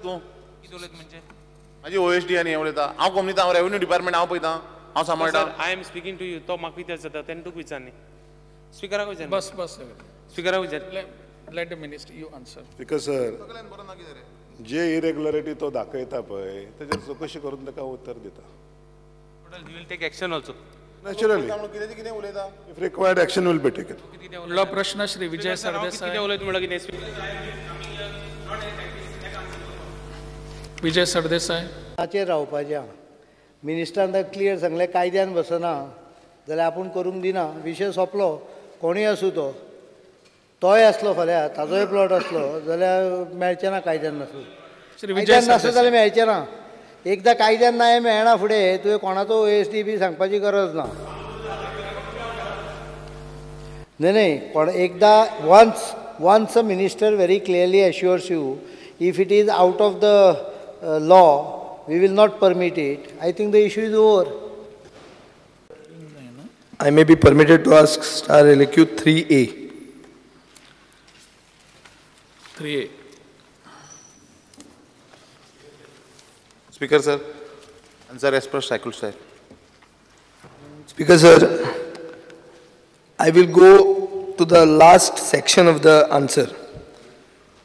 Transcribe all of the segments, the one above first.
तूं कितें उलयता म्हणजे म्हाजी OSD आनी हें उलयता हांव कोमनिता हांव रेव्हेन्यू डिपार्टमेंट हांव पळयतां हांव सांबाळटां I am speaking to you तो म्हाका विचार जाता तेन्ना तुका विचार न्ही स्पिकराक विचार बस स्पिकराक विचार let the minister you answer. Because sir जे इरेग्युलरिटी तो दाखयता पळय तेजेर चवकशी करून ताका उत्तर दिता. You will take action also. Naturally कितें कितें उलयता if required action will be taken. फुडलो प्रश्न श्री विजय सरदेसाय. कितें उलयता म्हणल्यार कितें विजय सरदेसाय. ताचेर रावपाचें मिनिस्टरान ताका क्लियर सांगलें कायद्यान बसना जाल्यार आपूण करूंक दिना विशय सोंपलो. कोणूय आसूं तोय आसलो फाल्यां ताजोय प्लॉट आसलो जाल्यार मेळचें ना कायद्यान नासूं. कायद्यान नासूं जाल्यार मेळचें ना. एकदां कायद्यान नाय मेळना फुडें तुवें कोणाचो OSD बी सांगपाची गरज ना. न्ही कोण एकदां once a minister very clearly assures you if it is out of the law, we will not permit it. I think the issue is over. I may be permitted to ask Star LQ 3A. 3A. Speaker sir, answer as per cycle sir. Speaker sir, I will go to the last section of the answer.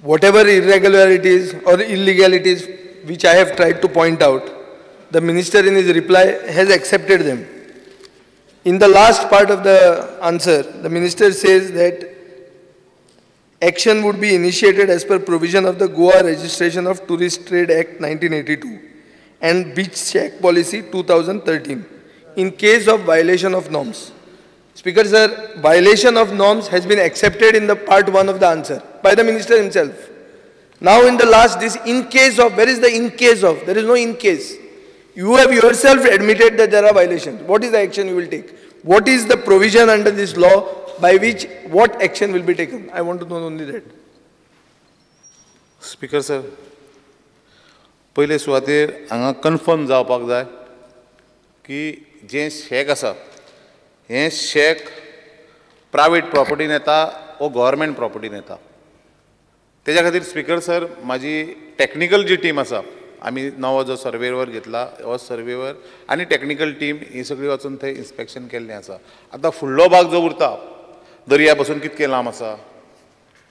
Whatever irregularities or illegalities which I have tried to point out, the minister in his reply has accepted them. In the last part of the answer, the minister says that action would be initiated as per provision of the Goa Registration of Tourist Trade Act 1982 and Beach Check Policy 2013 in case of violation of norms. Speaker sir, violation of norms has been accepted in the part 1 of the answer by the minister himself. Now in the last, this in case of, where is the in case of? There is no in case. You have yourself admitted that there are violations. What is the action you will take? What is the provision under this law by which what action will be taken? I want to know only that. Speaker sir, पहिले सुवातेर हांगा confirm जावपाक जाय की जें शेक आसा हें शेक private प्रॉपर्टीन येता वो गव्हर्मेंट प्रॉपर्टीन येता. तेज्या खातीर स्पीकर सर म्हाजी टॅक्निकल जी टीम आसा आमी नवो जो सर्वेवर घेतला हो सर्वेवर आनी टॅक्निकल टीम ही सगळी वचून थंय इन्स्पेक्शन केल्लें आसा. आतां फुडलो भाग जो उरता दर्या पासून कितकें लांब आसा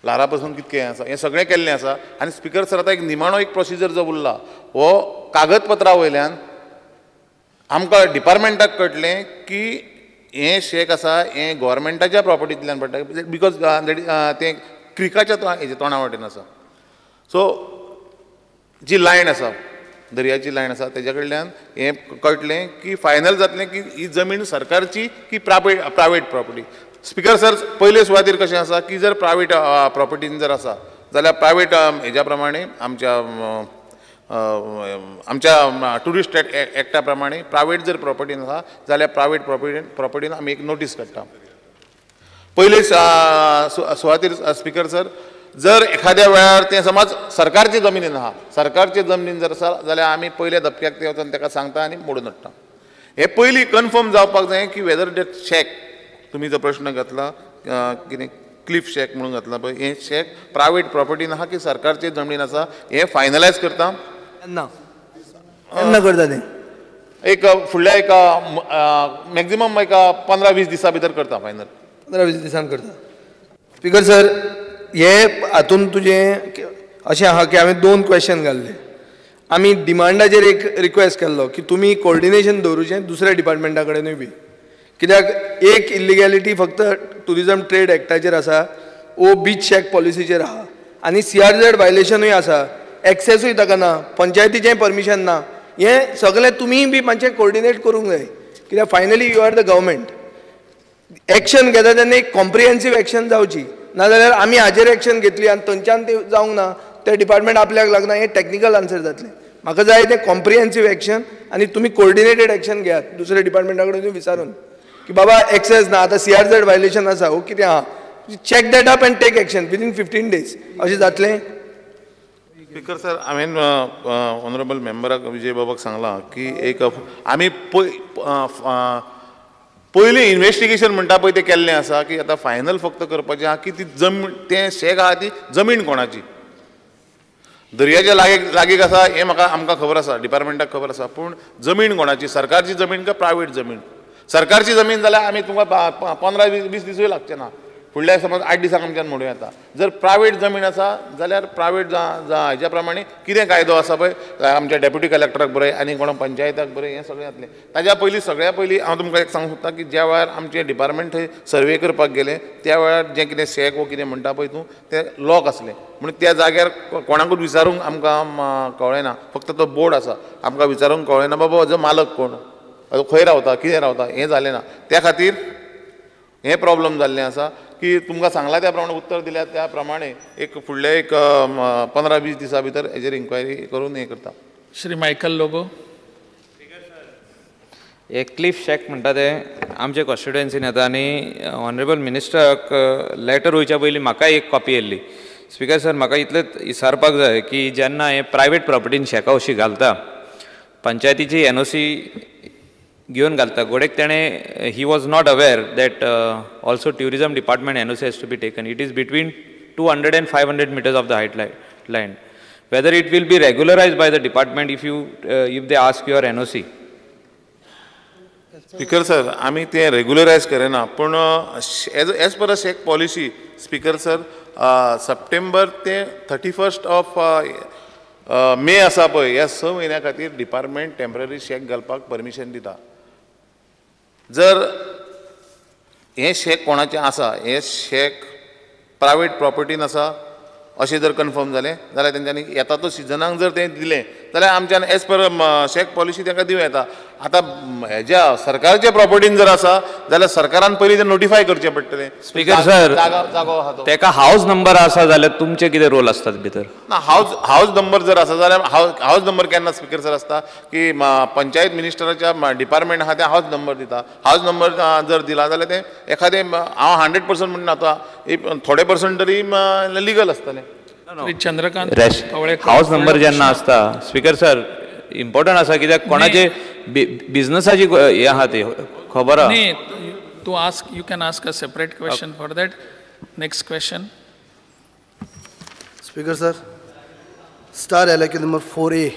लारा पासून कितकें आसा हें सगळें केल्लें आसा. आनी स्पीकर सर आतां एक निमाणो एक प्रोसिजर जो उरला हो कागदपत्रा वयल्यान आमकां डिपार्टमेंटाक कळटलें की हें शेक आसा हें गव्हर्मेंटाच्या प्रॉपर्टींतल्यान पडटा बिकॉज तें क्रिकाच्या हेजे तोंडा वाटेन आसा. सो जी लायन आसा दर्याची लायन आसा तेज्या कडल्यान हें कळटलें की फायनल जातलें की ही जमीन सरकारची की प्रायवेट प्रॉपर्टी. स्पीकर सर पयले सुवातेर कशें आसा की जर प्रायवेट प्रॉपर्टीन जर आसा जाल्यार प्रायवेट हेज्या प्रमाणे आमच्या टुरिस्ट एक्टा प्रमाणे प्रायवेट जर प्रॉपर्टीन आसा जाल्यार प्रायवेट प्रॉपर्टीन आमी एक नोटीस काडटा. पयले सुवातेर स्पीकर सर जर एखाद्या वेळार तें समज सरकारचे जमिनीन आहा सरकारचे जमिनीन जर आसा जाल्यार आमी पयल्या धपक्याक ते वचून ताका सांगता आनी मोडून हाडटा. हे पयलीं कन्फर्म जावपाक जाय की वेदर डेट शेक तुमी जो प्रश्न घातला कितें क्लिफ शेक म्हणून घातला पळय हें शेक प्रायवेट प्रॉपर्टीन आहा की सरकारचे जमनीन आसा हें फायनलायज करता. केन्ना करता तें एक फुडल्या एक मॅक्झिमम एक 15-20 दिसां भितर करता फायनल. 15-20 दिसान करता. स्पीकर सर हे हातून तुजें अशें आहा की हांवें 2 क्वेश्चन घाल्ले. आमी डिमांडाचेर एक रिक्वेस्ट केल्लो की तुमी कोऑर्डिनेशन दवरुचें दुसऱ्या डिपार्टमेंटा कडेनूय बी कित्याक एक इलिगॅलिटी फक्त टुरिजम ट्रेड एक्टाचेर आसा वो बीच चॅक पॉलिसीचेर आहा आनी CRZ वायलेशनूय आसा एक्सेसूय ताका ना पंचायतीचेंय परमिशन ना. हें सगळें तुमी बी मातशें कोऑर्डिनेट करूंक जाय कित्याक finally you are the government. Action घेता तेन्ना एक कॉम्प्रिहेन्सीव एक्शन जावची नाजाल्यार आमी हाजेर एक्शन घेतली आनी थंयच्यान ती जावंक ना ते डिपार्टमेंट आपल्याक लागना हें टॅक्निकल आन्सर जातलें. म्हाका जाय तें कॉम्प्रिहेन्सीव एक्शन आनी तुमी कोऑर्डिनेटेड एक्शन घेयात दुसऱ्या डिपार्टमेंटा कडेन विचारून की बाबा एक्सेस ना आतां CRZ वायलेशन आसा वो कितें आहा check that up and take action within 15 days अशें जातलें. स्पीकर सर हांवें ऑनरेबल मेंबराक विजय बाबाक सांगलां की एक आमी पयलीं इन्वेस्टिगेशन म्हणटा पळय तें केल्लें आसा की आतां फायनल फक्त करपाचें आहा की ती तें शेक आहा ती जमीन कोणाची. दर्याच्या लागीक आसा हें म्हाका आमकां खबर आसा, डिपार्टमेंटाक खबर आसा, पूण जमीन कोणाची, सरकारची जमीन काय प्रायवेट जमीन? सरकारची जमीन जाल्यार आमी तुमकां 15-20 दिसूय लागचे ना, फुडल्या समज 8 दिसांक आमच्यान मोडूं येता. जर प्रायवेट जमीन आसा जाल्यार प्रायवेट हेज्या प्रमाणे कितें कायदो आसा पळय, आमच्या डेप्युटी कलेक्टराक बरय आनी कोणा पंचायताक बरय, हें सगळें जातलें. ताज्या पयलीं सगळ्या पयलीं हांव तुमकां एक सांगूंक सोदतां की ज्या वेळार आमचें डिपार्टमेंट थंय सर्वे करपाक गेले त्या वेळार जें कितें शेक वो कितें म्हणटा पळय तूं तें लॉक आसलें, म्हणून त्या जाग्यार कोणाकूच विचारूंक आमकां कळ्ळें ना, फक्त तो बोर्ड आसा, आमकां विचारूंक कळ्ळें ना बाबा हाजो मालक कोण, खंय रावता, कितें रावता, हें जालें ना. त्या खातीर हें प्रॉब्लम जाल्लें आसा की तुमकां सांगलां त्या प्रमाणे उत्तर दिल्या त्या प्रमाणे एक फुडले 15-20 दिसां भितर हेजेर इन्क्वायरी करून हें करता. श्री मायकल लोबो. एक क्लिफ शेक म्हणटा ते आमचे कॉन्स्टिट्युएन्सीन येता आनी ऑनरेबल मिनिस्टराक लेटर वयच्या पयलीं म्हाकाय एक कॉपी येयल्ली. स्पिकर सर, म्हाका इतलेंच विचारपाक जाय की जेन्ना हे प्रायवेट प्रॉपर्टीन शेकां अशीं घालता, पंचायतीची NOC घेवन घालता, घोडेक तेणें he was not aware that also tourism department NOC has to be taken. It is between 200 and 500 meters of the height land. Whether it will be regularised by the department if they ask your NOC. Speaker sir, आमी तें regularise करिना, पूण as per a shake policy speaker sir, September ते 31st of May आसा पळय, ह्या 6 म्हयन्या खातीर डिपार्टमेंट टेम्पररी शेक घालपाक परमिशन दिता. जर हें शेक कोणाचें आसा, हें शेक प्रायवेट प्रॉपर्टीन आसा अशें जर कन्फर्म जालें जाल्यार तेंच्यांनी येता तो सिजनाक जर तें दिलें जाल्यार आमच्यान एज पर शेक पॉलिसी तांकां दिवं येता. आतां हेज्या सरकारच्या प्रॉपर्टीन जर आसा जाल्यार सरकारान पयलीं तें नोटिफाय करचें पडटलें. स्पीकर सर, जागो आहा तो, तेका हाऊस नंबर आसा जाल्यार तुमचे कितें रोल आसतात भितर? ना, हाऊस नंबर जर आसा जाल्यार हाऊस नंबर केन्ना स्पीकर सर आसता की पंचायत मिनिस्टराच्या डिपार्टमेंट आहा तें हाऊस नंबर दिता. हाऊस नंबर जर दिला जाल्यार तें एखादें हांव 100% म्हणना आता थोडे पर्संट तरी लिगल आसतलें. श्री चंद्रकांत हाऊस नंबर जेन्ना आसता स्पीकर सर, इम्पॉर्टंट आसा कित्याक कोणाचे बिझनसाची हे आहा ती खबर आहा. न्ही, तू ask, you can ask a separate question for that. Next question. Speaker sir, star LAQ number 4A.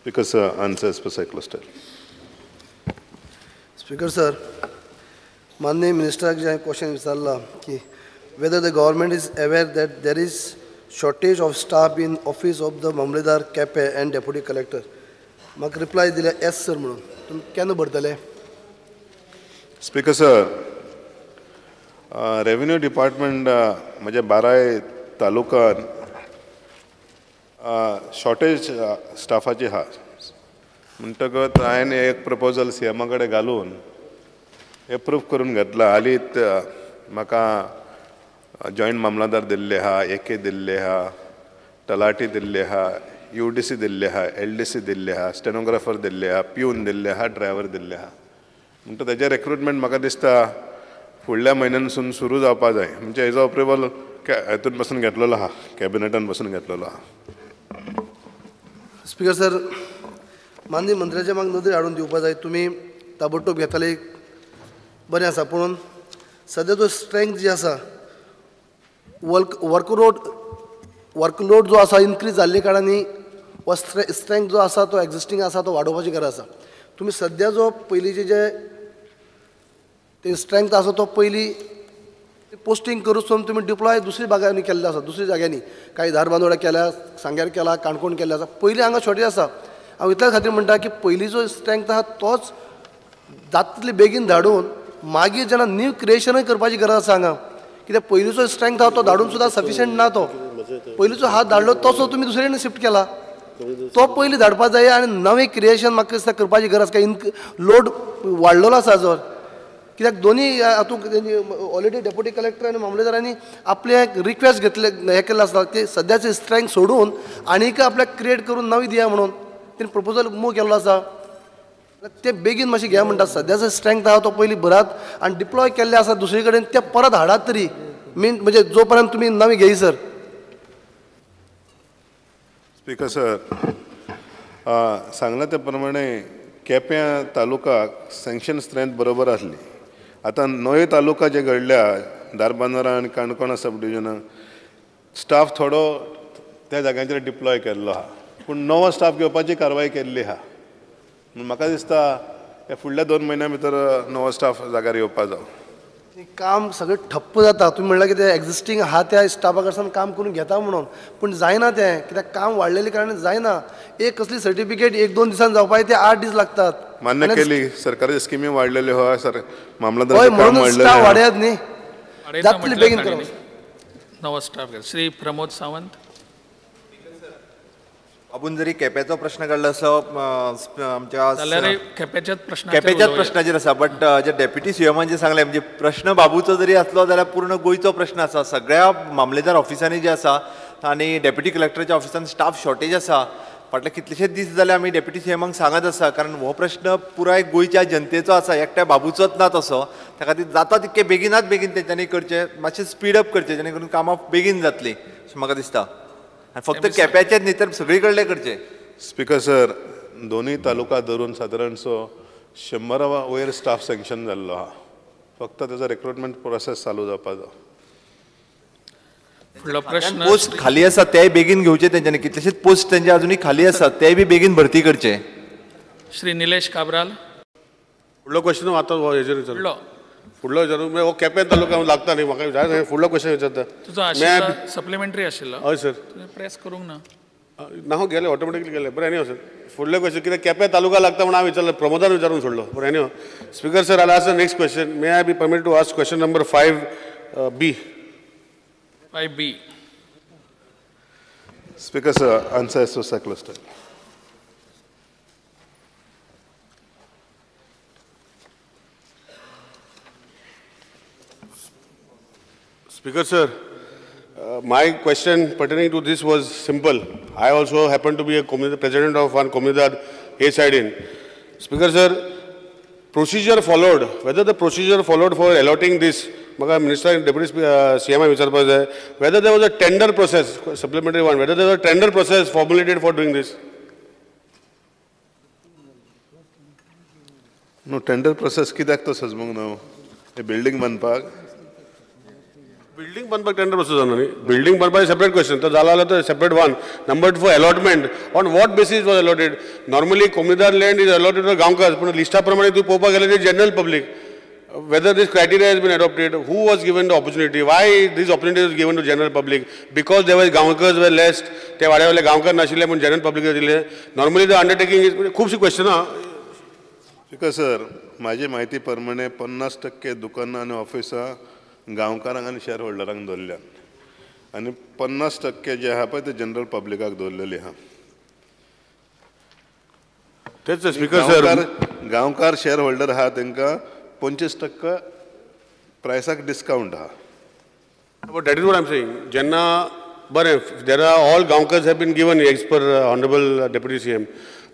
Because answers for cyclostyle. Speaker sir, माननीय मिनिस्टराक जे क्वेश्चन विचारला की whether the government is aware that there is shortage of staff in office of the मामलेदार Quepem and deputy collector. म्हाका reply दिल्या yes sir म्हणून. तुमी केन्ना भरतले? स्पीकर सर, रेव्हेन्यू डिपार्टमेंट म्हणजे 12 तालुकान शॉर्टेज स्टाफाची आहा. म्हणटकच हांवें एक प्रपोजल CMA कडेन घालून एप्रूव करून घेतला. हालींच म्हाका जॉयंट मामलादार दिल्ले आहा, AK दिल्ले आहा, तलाटी दिल्ले आहा, UDC दिल्ले आहा, LDC दिल्ले आहा, स्टेनोग्राफर दिल्ले आहा, पिवन दिल्ले आहा, ड्रायव्हर दिल्ले आहा. म्हणटा तेजें रिक्रुटमेंट म्हाका दिसता फुडल्या म्हयन्यानसून सुरू जावपाक जाय. म्हणजे हेजो अप्रुवल हेतून पासून घेतलेलो आहा, कॅबिनेटान पासून घेतलेलो आहा. स्पीकर सर, माननीय मंत्र्याचे म्हाका नदर हाडून दिवपा जाय. तुमी ताबडतोब घेतले बरें आसा, पूण सद्या जो स्ट्रेंथ जी आसा, वर्कलोड जो आसा इन्क्रीज जाल्ले कारणांनी हो स्ट्रेंथ जो आसा तो एक्झिस्टींग आसा तो वाडोवपाची गरज आसा. तुमी सद्या जो पयलींचे जे ते स्ट्रेंथ आसा तो पयलीं पोस्टींग करून तुमी डिप्लॉय दुसरी भागांनी केल्ले आसा, दुसऱ्या जाग्यांनी काही धारबांदोड्या केल्या, सांग्यार केला, काणकोण केल्ले आसा. पयलीं हांगा शॉर्टेज आसा. हांव इतल्या खातीर म्हणटा की पयलीं जो स्ट्रेंथ आसा तोच जाता तितले बेगीन धाडून मागीर जेन्ना न्यू क्रिएशनूय करपाची गरज आसा हांगा. कित्याक पयलींचो स्ट्रेंथ आहा तो धाडून सुद्दां सफिशियंट ना. तो पयलींचो हात धाडलो तसो तुमी दुसरे कडेन शिफ्ट केला. तो पयलीं धाडपाक जाय आनी नवें क्रिएशन म्हाका दिसता करपाची गरज. काय लोड वाडलेलो आसा हाजो. कित्याक दोनी हातूंत ऑलरेडी डेप्युटी कलेक्टर आनी मामलेदारांनी आपले एक रिक्वेस्ट घेतले हे केल्ले आसता की सद्याचे स्ट्रेंथ सोडून आनीक आपल्याक क्रिएट करून नवी दिया म्हणून तेणी प्रपोजल मूव केल्लो आसा. ते बेगीन मातशें घ्या म्हणटा. सद्याचो स्ट्रेंथ आहा तो पयलीं भरात आनी डिप्लॉय केल्ले आसा दुसरे कडेन ते परत हाडात तरी. म्हणजे जो पर्यंत तुमी नवी घेयसर. स्पीकर सर, सांगला त्या प्रमाणे केप्यां तालुकाक सँक्शन स्ट्रेंथ बरोबर आसली आतां नवे तालुका जे घडल्या दारबांदोरा आनी काणकोणा सब डिविजनाक स्टाफ थोडो त्या जाग्यांचेर डिप्लॉय केल्लो आहा पूण नवो स्टाफ घेवपाची कारवाय केल्ली आहा म्हाका दिसता हे फुडल्या 2 म्हयन्या भितर नवो स्टाफ जाग्यार येवपा जावो काम सगळें ठप्प जाता तुम्ही म्हणला की ते एक्झिस्टींग आहा त्या स्टाफा कडच्यान काम करून घेता म्हणून पूण जायना तें कित्याक काम वाडलेले कारणान जायना एक कसली सर्टिफिकेट 1-2 दिसान जावपाक ते 8 दीस लागतात मान्य केली सरकारी स्किमी वाडलेल्यो हय सर हय मामलतदाराचें काम म्हणून वाडलेलें स्टाफ आहा. वाडयात न्ही अडयता जातली म्हटल्यार बेगीन ताणीं करूं नवो स्टाफ घाल. श्री प्रमोद सावंत. आपण जरी केप्याचो प्रश्न काडलो असो आमच्या जाल्यार केप्याच्याच प्रश्नाचेर आसा बट जे डेप्युटी सीएमान जे सांगले म्हणजे प्रश्न बाबूचो जरी असलो जाल्यार पूर्ण गोंयचो प्रश्न आसा सगळ्या मामलेदार ऑफिसांनी जे आसा आनी डेप्युटी कलेक्टराच्या ऑफिसान स्टाफ शॉर्टेज आसा फाटले कितलेशेच दीस जाले आमी डेप्युटी सीएमाक सांगत आसा कारण हो प्रश्न पुराय गोंयच्या जनतेचो आसा एकट्या बाबूचोच ना तसो त्या खातीर जाता तितके बेगीनात बेगीन तेंच्यांनी करचे मातशें स्पीड अप करचे जेणे करून कामां बेगीन जातली अशें म्हाका दिसता आनी फक्त केप्याचेच न्ही तर सगळी कडले करचे. स्पीकर सर दोनूय तालुका धरून सादारणसो 100 वयर स्टाफ सँक्शन जाल्लो आहा फक्त तेजो रिक्रुटमेंट प्रोसेस चालू जावपा जाय. फुडलो प्रश्न पोस्ट खाली आसा तेय बेगीन घेवचे तेंच्यांनी कितलेशेच पोस्ट तेंचे अजुनूय खाली आसात तेय बी बेगीन भरती करचे. श्री निलेश काब्राल. फुडलो क्वेश्चन आतां हेजेर फुडलो फुडलो विचारूं हो केपें तालुका लागता न्ही म्हाका जाय फुडलो क्वेश्चन विचारता. तुजो आशिल्लो सप्लिमेंटरी आशिल्लो हय सर तुवें प्रेस करूंक ना ना गेले ऑटोमॅटिकली गेले बरें एनी सर फुडले क्वेश्चन कित्याक केपें तालुका लागता म्हणून हांव विचारलो प्रमोदान विचारून सोडलो बरें एनी speaker sir I ask the next question may I be permitted to ask question number 5B. 5B. Speaker sir, answer is so circumstantial. Speaker sir, my question pertaining to this was simple. I also happen to be a president of one comunidad A side in. Speaker sir, procedure followed, whether the procedure followed for allotting this, Maka Minister and Deputy CM विचारपाक जाय, whether there was a tender process, supplementary one, whether there was a tender process formulated for doing this. No tender process कित्याक तो सजमूंक ना हे building बांदपाक building बांदपाक tender process जाना न्ही बिल्डिंग बांदपाक सेपरेट क्वेश्चन तो जाला जाल्यार तो separate one number 2 for allotment on what basis was allotted normally कोमुनिदाद लँड इज अलॉटेड टू गांवकार पूण लिस्टा प्रमाणे तूं पळोवपाक गेल्यार ती general public whether this criteria has been adopted, who was given the opportunity, why this opportunity was given to general public, because there were गांवकर्स were less, ते वाड्यावयले गांवकार नाशिल्ले म्हणून जनरल पब्लीक दिले. नॉर्मली द अंडरटेकिंग इज खूबशी question आहा. ठीक सर म्हाजी म्हायती प्रमाणे 50% दुकानां आनी ऑफिसां गांवकारांक आनी शेअर होल्डरांक दवरल्यात आनी 50% जे आहा पळय ते जनरल पब्लिकाक दवरलेली आहा. तेच स्पीकर सर गांवकार शेअर होल्डर आहा तांकां 25% प्रायसाक डिस्काउंट आहा. But that is what I am saying. Jenna, but there are all Gaonkars have been given as per Honorable Deputy CM.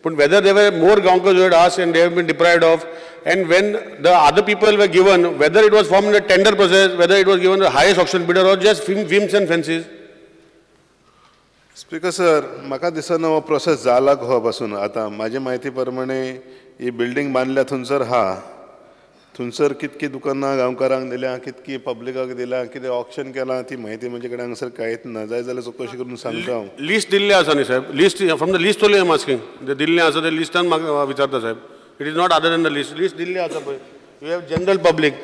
But whether there were more Gaonkars who had asked and they have been deprived of, and when the other people were given, whether it was formed in a tender process, whether it was given the highest auction bidder or just whims and fancies. Speaker sir म्हाका दिसना हो process जाला खो पासून आतां म्हाजी म्हायती प्रमाणे ही building बांदल्या थंयसर आहा थंयसर कितकी दुकानां गांवकारांक दिल्या कितकी पब्लिकाक दिल्या कितें ऑक्शन केलां ती म्हायती म्हजे कडेन हांगासर कांयच ना जाय जाल्यार चवकशी करून सांगता हांव. लिस्ट दिल्लें आसा न्ही साहेब list from the list only I am asking ते दिल्लें आसा ते लिस्टान म्हाका विचारता साहेब it is not other than the list दिल्लें आसा पळय यू हॅव जनरल पब्लीक